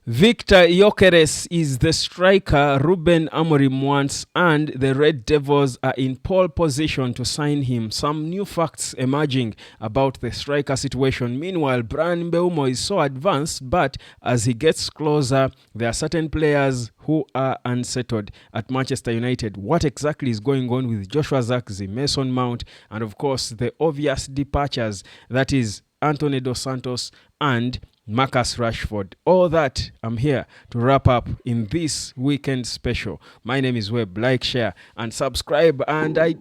Victor Gyokeres is the striker Ruben Amorim wants, and the Red Devils are in pole position to sign him. Some new facts emerging about the striker situation. Meanwhile, Brian Mbeumo is so advanced, but as he gets closer, there are certain players who are unsettled at Manchester United. What exactly is going on with Joshua Zirkzee, Mason Mount, and of course the obvious departures, that is Anthony Dos Santos and Marcus Rashford. All that I'm here to wrap up in this weekend special. My name is Webb. Like, share, and subscribe. And I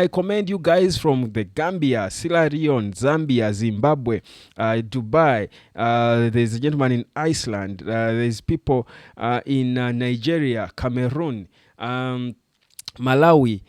commend you guys from the Gambia, Sierra Leone, Zambia, Zimbabwe, Dubai. There's a gentleman in Iceland. There's people in Nigeria, Cameroon, Malawi,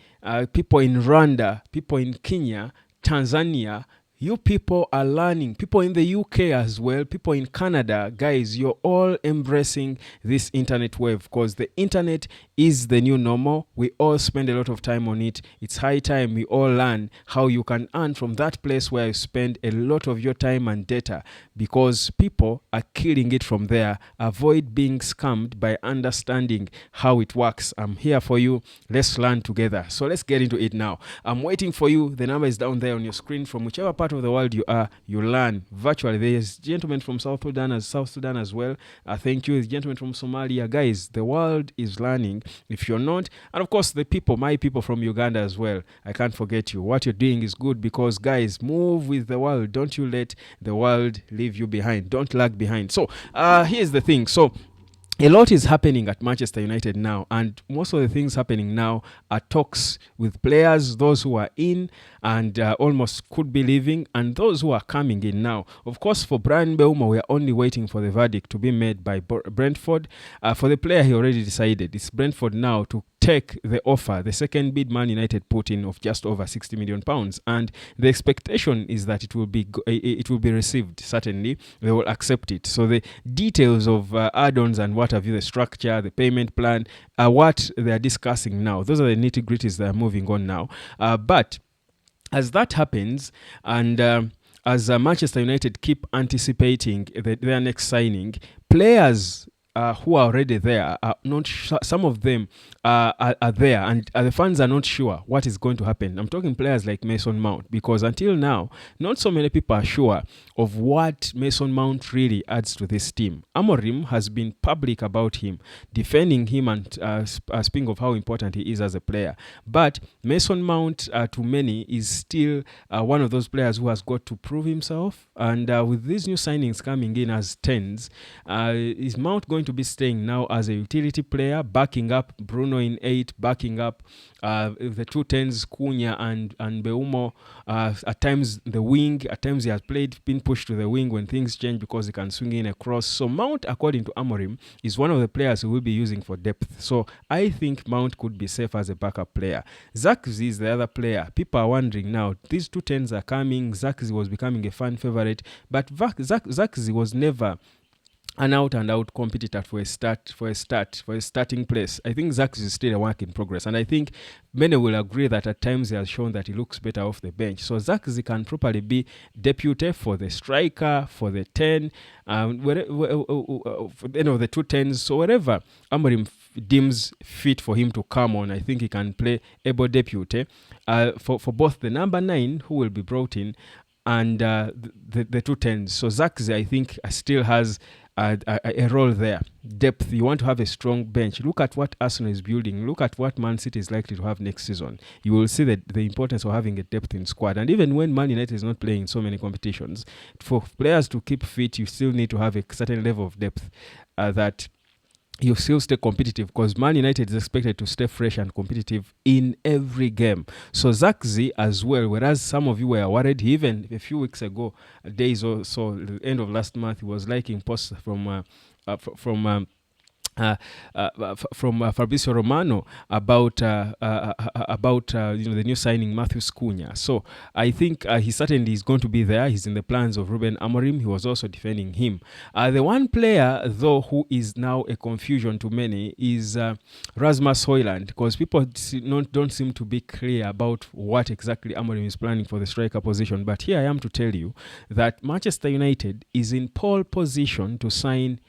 people in Rwanda, people in Kenya, Tanzania. You people are learning. People in the UK as well, people in Canada. Guys, you're all embracing this internet wave because the internet is the new normal. We all spend a lot of time on it. It's high time we all learn how you can earn from that place where you spend a lot of your time and data, because people are killing it from there. Avoid being scammed by understanding how it works. I'm here for you. Let's learn together. So let's get into it now. I'm waiting for you. The number is down there on your screen. From whichever part of the world you are, you learn virtually. There's gentlemen from South Sudan as well. Thank you. There's gentlemen from Somalia. Guys, the world is learning. If you're not, and of course the people, my people from Uganda as well, I can't forget you. What you're doing is good, because guys, move with the world. Don't you let the world leave you behind. Don't lag behind. So here's the thing. So a lot is happening at Manchester United now, and most of the things happening now are talks with players, those who are in and almost could be leaving, and those who are coming in now. Of course, for Brian Mbeumo, we are only waiting for the verdict to be made by Brentford. For the player, he already decided. It's Brentford now to take the offer, the second bid Man United put in of just over £60 million, and the expectation is that it will be received. Certainly, they will accept it. So the details of add-ons and what have you, the structure, the payment plan, are what they are discussing now. Those are the nitty-gritties that are moving on now. But as that happens, and as Manchester United keep anticipating their next signing, players who are already there are not some of them are there, and the fans are not sure what is going to happen. I'm talking players like Mason Mount, because until now, not so many people are sure of what Mason Mount really adds to this team. Amorim has been public about him, defending him, and speaking of how important he is as a player. But Mason Mount, to many, is still one of those players who has got to prove himself. And with these new signings coming in as 10s, is Mount going to be staying now as a utility player, backing up Bruno in 8, backing up the two 10s, Cunha and Mbeumo, at times the wing, at times he has been pushed to the wing when things change, because he can swing in across. So Mount, according to Amorim, is one of the players who will be using for depth. So I think Mount could be safe as a backup player. Zirkzee is the other player. People are wondering now, these two 10s are coming. Zirkzee was becoming a fan favorite, but Zirkzee was never an out-and-out competitor for a starting place. I think Zirkzee is still a work in progress, and I think many will agree that at times he has shown that he looks better off the bench. So Zirkzee can properly be deputy for the striker, for the 10, the two 10s. So wherever Amorim deems fit for him to come on, I think he can play able deputy for both the number 9 who will be brought in and the two 10s. So Zirkzee, I think, still has a role there. Depth. You want to have a strong bench. Look at what Arsenal is building. Look at what Man City is likely to have next season. You will see that the importance of having a depth in squad. And even when Man United is not playing in so many competitions, for players to keep fit, you still need to have a certain level of depth that you still stay competitive, because Man United is expected to stay fresh and competitive in every game. So Zirkzee as well, whereas some of you were worried, even a few weeks ago, days or so, the end of last month, he was liking posts from Fabrizio Romano about the new signing Matheus Cunha. So I think he certainly is going to be there. He's in the plans of Ruben Amorim. He was also defending him. The one player though who is now a confusion to many is Rasmus Hojlund, because people don't seem to be clear about what exactly Amorim is planning for the striker position. But here I am to tell you that Manchester United is in pole position to sign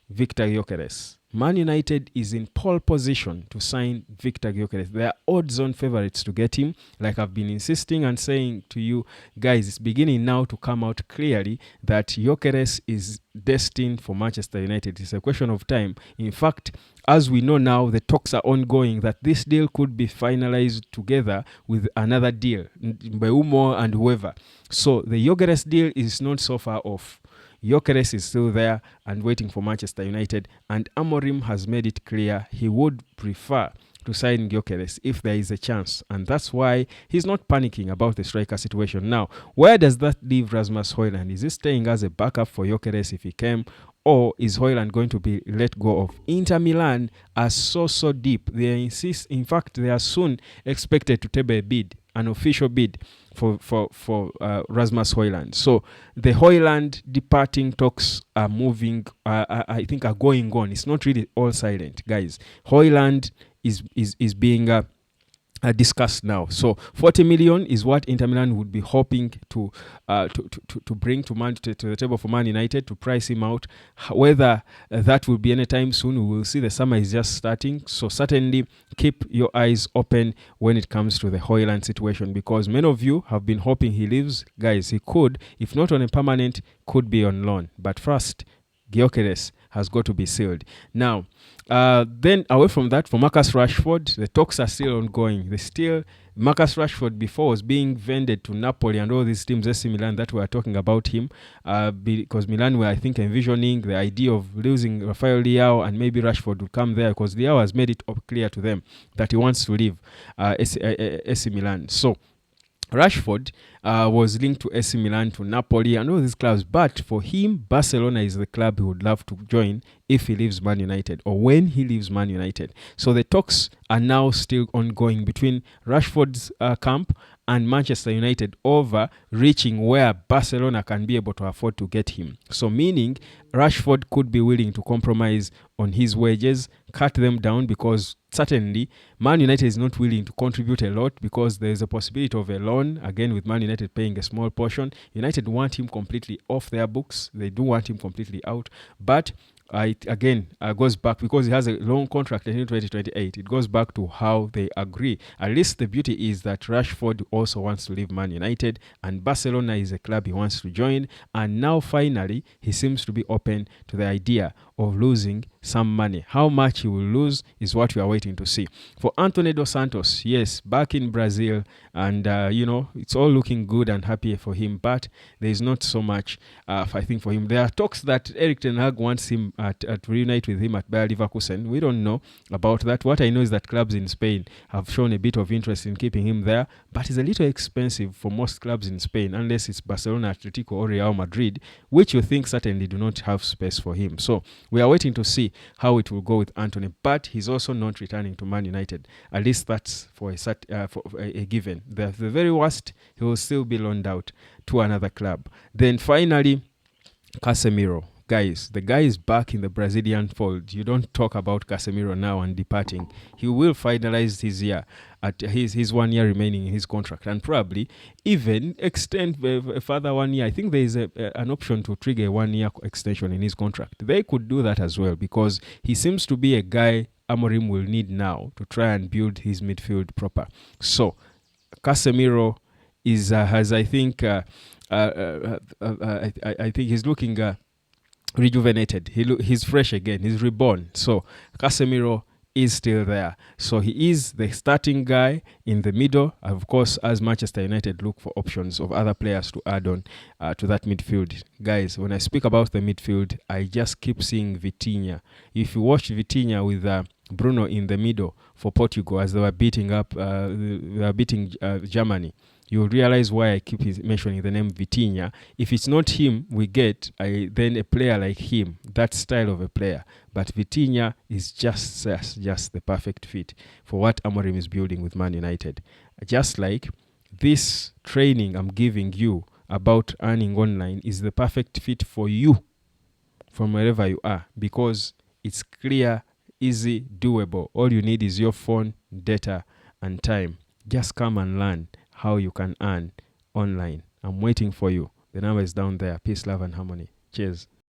Victor Gyokeres. Man United is in pole position to sign Victor Gyokeres. They are odds-on favorites to get him. Like I've been insisting and saying to you guys, it's beginning now to come out clearly that Gyokeres is destined for Manchester United. It's a question of time. In fact, as we know now, the talks are ongoing that this deal could be finalized together with another deal, Mbeumo and whoever. So the Gyokeres deal is not so far off. Gyokeres is still there and waiting for Manchester United, and Amorim has made it clear he would prefer to sign Gyokeres if there is a chance, and that's why he's not panicking about the striker situation. Now, where does that leave Rasmus Hojlund? Is he staying as a backup for Gyokeres if he came, or is Hojlund going to be let go of? Inter Milan are so deep. They insist, in fact, they are soon expected to table a bid, an official bid for Rasmus Hojlund. So the Hojlund departing talks are moving, I think are going on. It's not really all silent, guys. Hojlund is being discussed now. So 40 million is what Inter Milan would be hoping to bring to the table for Man United to price him out. Whether that will be anytime soon, we will see. The summer is just starting, so certainly keep your eyes open when it comes to the Hojlund situation, because many of you have been hoping he leaves. Guys, he could, if not on a permanent, could be on loan. But first, Gyokeres has got to be sealed. Now, then away from that, for Marcus Rashford, the talks are still ongoing. Marcus Rashford before was being vended to Napoli and all these teams, AC Milan, that were talking about him, because Milan were, I think, envisioning the idea of losing Rafael Leao and maybe Rashford would come there, because Leao has made it clear to them that he wants to leave AC Milan. So Rashford was linked to AC Milan, to Napoli, and all these clubs. But for him, Barcelona is the club he would love to join if he leaves Man United, or when he leaves Man United. So the talks are now still ongoing between Rashford's camp and Manchester United over reaching where Barcelona can be able to afford to get him. So meaning Rashford could be willing to compromise on his wages, cut them down, because certainly Man United is not willing to contribute a lot, because there is a possibility of a loan, again with Man United paying a small portion. United want him completely off their books. They do want him completely out. But it goes back, because he has a long contract until 2028. It goes back to how they agree. At least the beauty is that Rashford also wants to leave Man United, and Barcelona is a club he wants to join. And now finally, he seems to be open to the idea of losing some money. How much he will lose is what we are waiting to see. For Anthony Dos Santos, yes, back in Brazil, and it's all looking good and happy for him, but there is not so much I think for him. There are talks that Erik ten Hag wants him to reunite with him at Bayer Leverkusen. We don't know about that. What I know is that clubs in Spain have shown a bit of interest in keeping him there, but it's a little expensive for most clubs in Spain, unless it's Barcelona, Atletico, or Real Madrid, which you think certainly do not have space for him. So we are waiting to see how it will go with Anthony, but he's also not returning to Man United. At least that's for a given. The very worst, he will still be loaned out to another club. Then finally, Casemiro. Guys, the guy is back in the Brazilian fold. You don't talk about Casemiro now and departing. He will finalize his year at his 1 year remaining in his contract, and probably even extend a further 1 year. I think there is an option to trigger a 1 year extension in his contract. They could do that as well, because he seems to be a guy Amorim will need now to try and build his midfield proper. So Casemiro has, I think, I think he's looking rejuvenated. He's fresh again. He's reborn. So Casemiro is still there. So he is the starting guy in the middle. Of course, as Manchester United look for options of other players to add on to that midfield. Guys, when I speak about the midfield, I just keep seeing Vitinha. If you watch Vitinha with Bruno in the middle for Portugal as they were beating Germany, you'll realize why I keep mentioning the name Vitinha. If it's not him, we get then a player like him, that style of a player. But Vitinha is just the perfect fit for what Amorim is building with Man United. Just like this training I'm giving you about earning online is the perfect fit for you from wherever you are, because it's clear, easy, doable. All you need is your phone, data, and time. Just come and learn how you can earn online. I'm waiting for you. The number is down there. Peace, love, and harmony. Cheers.